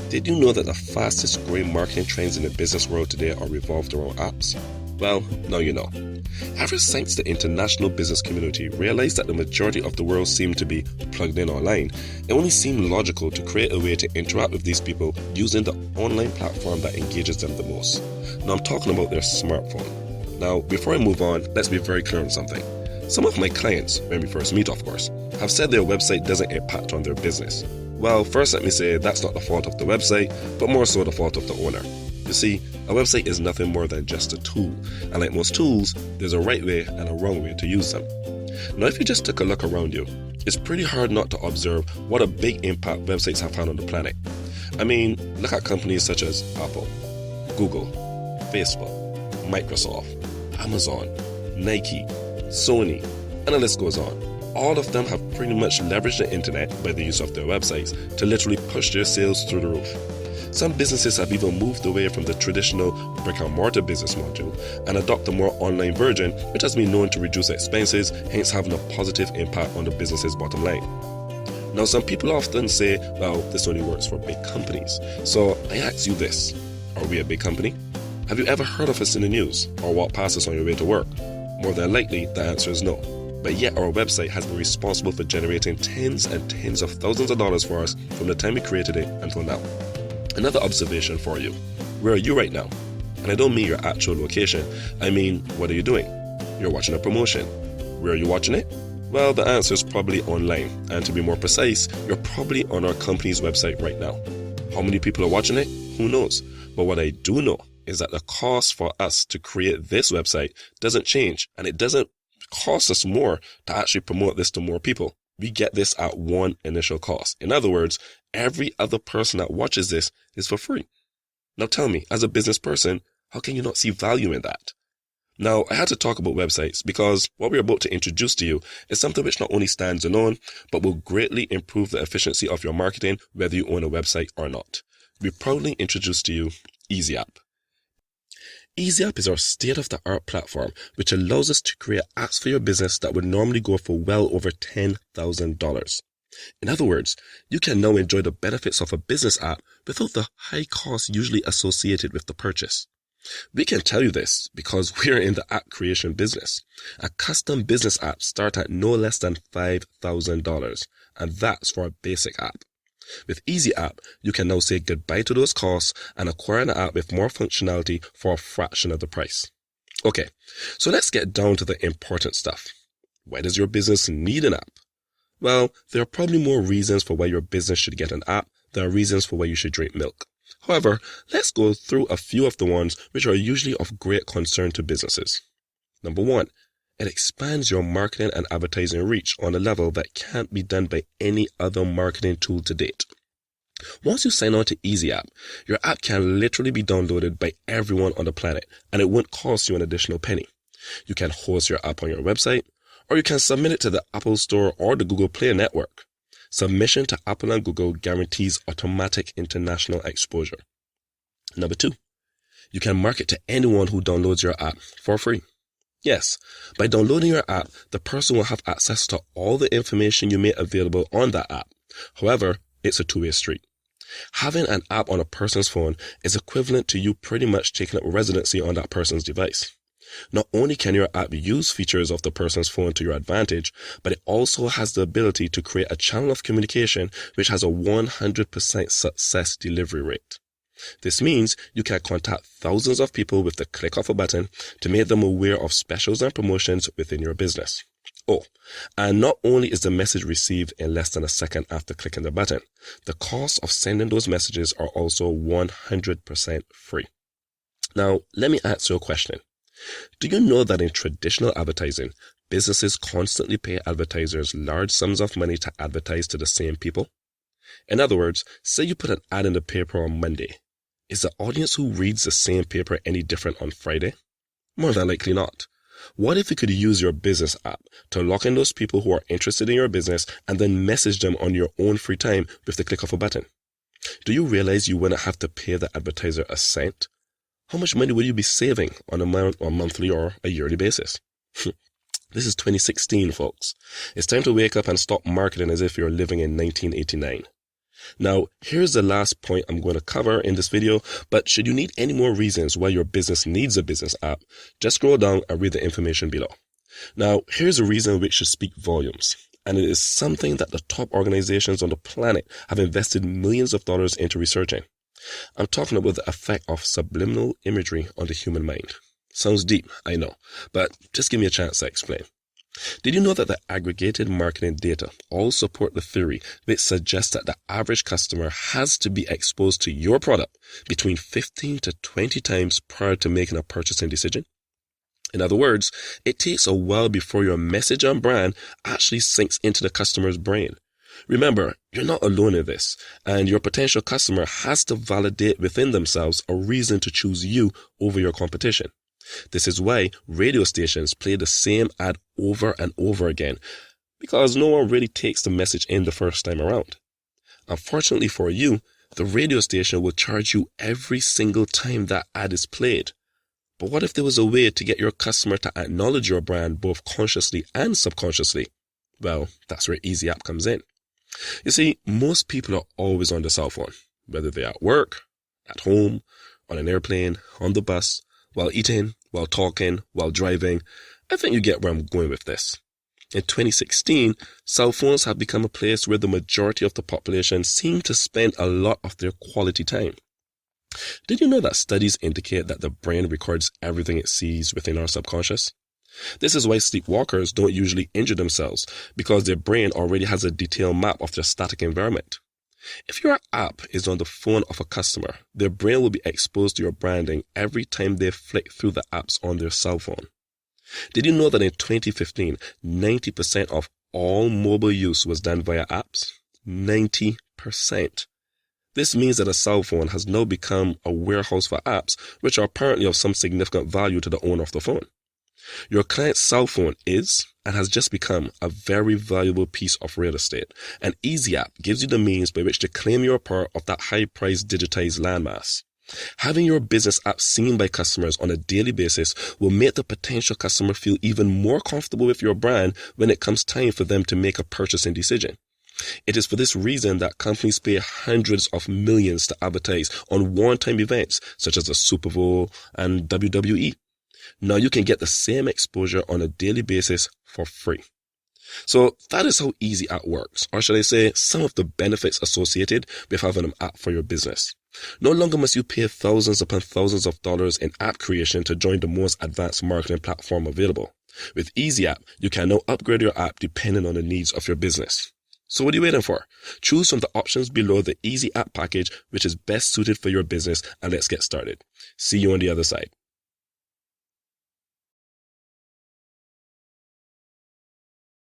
Did you know that the fastest growing marketing trends in the business world today are revolved around apps? Well, now you know. Ever since the international business community realized that the majority of the world seemed to be plugged in online, it only seemed logical to create a way to interact with these people using the online platform that engages them the most. Now I'm talking about their smartphone. Now, before I move on, let's be very clear on something. Some of my clients, when we first meet of course, have said their website doesn't impact on their business. Well, first let me say that's not the fault of the website, but more so the fault of the owner. You see, a website is nothing more than just a tool, and like most tools, there's a right way and a wrong way to use them. Now, if you just took a look around you, it's pretty hard not to observe what a big impact websites have had on the planet. I mean, look at companies such as Apple, Google, Facebook, Microsoft, Amazon, Nike, Sony, and the list goes on. All of them have pretty much leveraged the internet by the use of their websites to literally push their sales through the roof. Some businesses have even moved away from the traditional brick and mortar business model and adopt a more online version, which has been known to reduce expenses, hence having a positive impact on the business's bottom line. Now, some people often say, well, this only works for big companies. So I ask you this, are we a big company? Have you ever heard of us in the news or walked past us on your way to work? More than likely, the answer is no. But yet our website has been responsible for generating tens and tens of thousands of dollars for us from the time we created it until now. Another observation for you. Where are you right now? And I don't mean your actual location. I mean, what are you doing? You're watching a promotion. Where are you watching it? Well, the answer is probably online. And to be more precise, you're probably on our company's website right now. How many people are watching it? Who knows? But what I do know is that the cost for us to create this website doesn't change, and it doesn't cost us more to actually promote this to more people. We get this at one initial cost. In other words, every other person that watches this is for free. Now tell me, as a business person, how can you not see value in that? Now, I had to talk about websites because what we're about to introduce to you is something which not only stands alone, but will greatly improve the efficiency of your marketing, whether you own a website or not. We proudly introduce to you EasyApp. EasyApp is our state-of-the-art platform which allows us to create apps for your business that would normally go for well over $10,000. In other words, you can now enjoy the benefits of a business app without the high costs usually associated with the purchase. We can tell you this because we're in the app creation business. A custom business app starts at no less than $5,000, and that's for a basic app. With EasyApp, you can now say goodbye to those costs and acquire an app with more functionality for a fraction of the price. Okay, so let's get down to the important stuff. Why does your business need an app? Well, there are probably more reasons for why your business should get an app than are reasons for why you should drink milk. However, let's go through a few of the ones which are usually of great concern to businesses. Number one, it expands your marketing and advertising reach on a level that can't be done by any other marketing tool to date. Once you sign on to EasyApp, your app can literally be downloaded by everyone on the planet, and it won't cost you an additional penny. You can host your app on your website, or you can submit it to the Apple Store or the Google Play network. Submission to Apple and Google guarantees automatic international exposure. Number two, you can market to anyone who downloads your app for free. Yes, by downloading your app, the person will have access to all the information you make available on that app. However, it's a two-way street. Having an app on a person's phone is equivalent to you pretty much taking up residency on that person's device. Not only can your app use features of the person's phone to your advantage, but it also has the ability to create a channel of communication which has a 100% success delivery rate. This means you can contact thousands of people with the click of a button to make them aware of specials and promotions within your business. Oh, and not only is the message received in less than a second after clicking the button, the cost of sending those messages are also 100% free. Now, let me ask you a question. Do you know that in traditional advertising, businesses constantly pay advertisers large sums of money to advertise to the same people? In other words, say you put an ad in the paper on Monday. Is the audience who reads the same paper any different on Friday? More than likely not. What if you could use your business app to lock in those people who are interested in your business and then message them on your own free time with the click of a button? Do you realize you wouldn't have to pay the advertiser a cent? How much money would you be saving on a monthly or a yearly basis? This is 2016, folks. It's time to wake up and stop marketing as if you're living in 1989. Now, here's the last point I'm going to cover in this video, but should you need any more reasons why your business needs a business app, just scroll down and read the information below. Now, here's a reason which should speak volumes, and it is something that the top organizations on the planet have invested millions of dollars into researching. I'm talking about the effect of subliminal imagery on the human mind. Sounds deep, I know, but just give me a chance to explain. Did you know that the aggregated marketing data all support the theory which suggests that the average customer has to be exposed to your product between 15 to 20 times prior to making a purchasing decision? In other words, it takes a while before your message and brand actually sinks into the customer's brain. Remember, you're not alone in this, and your potential customer has to validate within themselves a reason to choose you over your competition. This is why radio stations play the same ad over and over again, because no one really takes the message in the first time around. Unfortunately for you, the radio station will charge you every single time that ad is played. But what if there was a way to get your customer to acknowledge your brand both consciously and subconsciously? Well, that's where Easy App comes in. You see, most people are always on the cell phone, whether they're at work, at home, on an airplane, on the bus, while eating, while talking, while driving. I think you get where I'm going with this. In 2016, cell phones have become a place where the majority of the population seem to spend a lot of their quality time. Did you know that studies indicate that the brain records everything it sees within our subconscious? This is why sleepwalkers don't usually injure themselves, because their brain already has a detailed map of their static environment. If your app is on the phone of a customer, their brain will be exposed to your branding every time they flick through the apps on their cell phone. Did you know that in 2015, 90% of all mobile use was done via apps? 90%. This means that a cell phone has now become a warehouse for apps, which are apparently of some significant value to the owner of the phone. Your client's cell phone is and has just become a very valuable piece of real estate, and Easy App gives you the means by which to claim your part of that high-priced digitized landmass. Having your business app seen by customers on a daily basis will make the potential customer feel even more comfortable with your brand when it comes time for them to make a purchasing decision. It is for this reason that companies pay hundreds of millions to advertise on one-time events such as the Super Bowl and WWE. Now you can get the same exposure on a daily basis for free. So that is how Easy App works, or should I say some of the benefits associated with having an app for your business. No longer must you pay thousands upon thousands of dollars in app creation to join the most advanced marketing platform available. With Easy App, you can now upgrade your app depending on the needs of your business. So what are you waiting for? Choose from the options below the Easy App package which is best suited for your business, and let's get started. See you on the other side.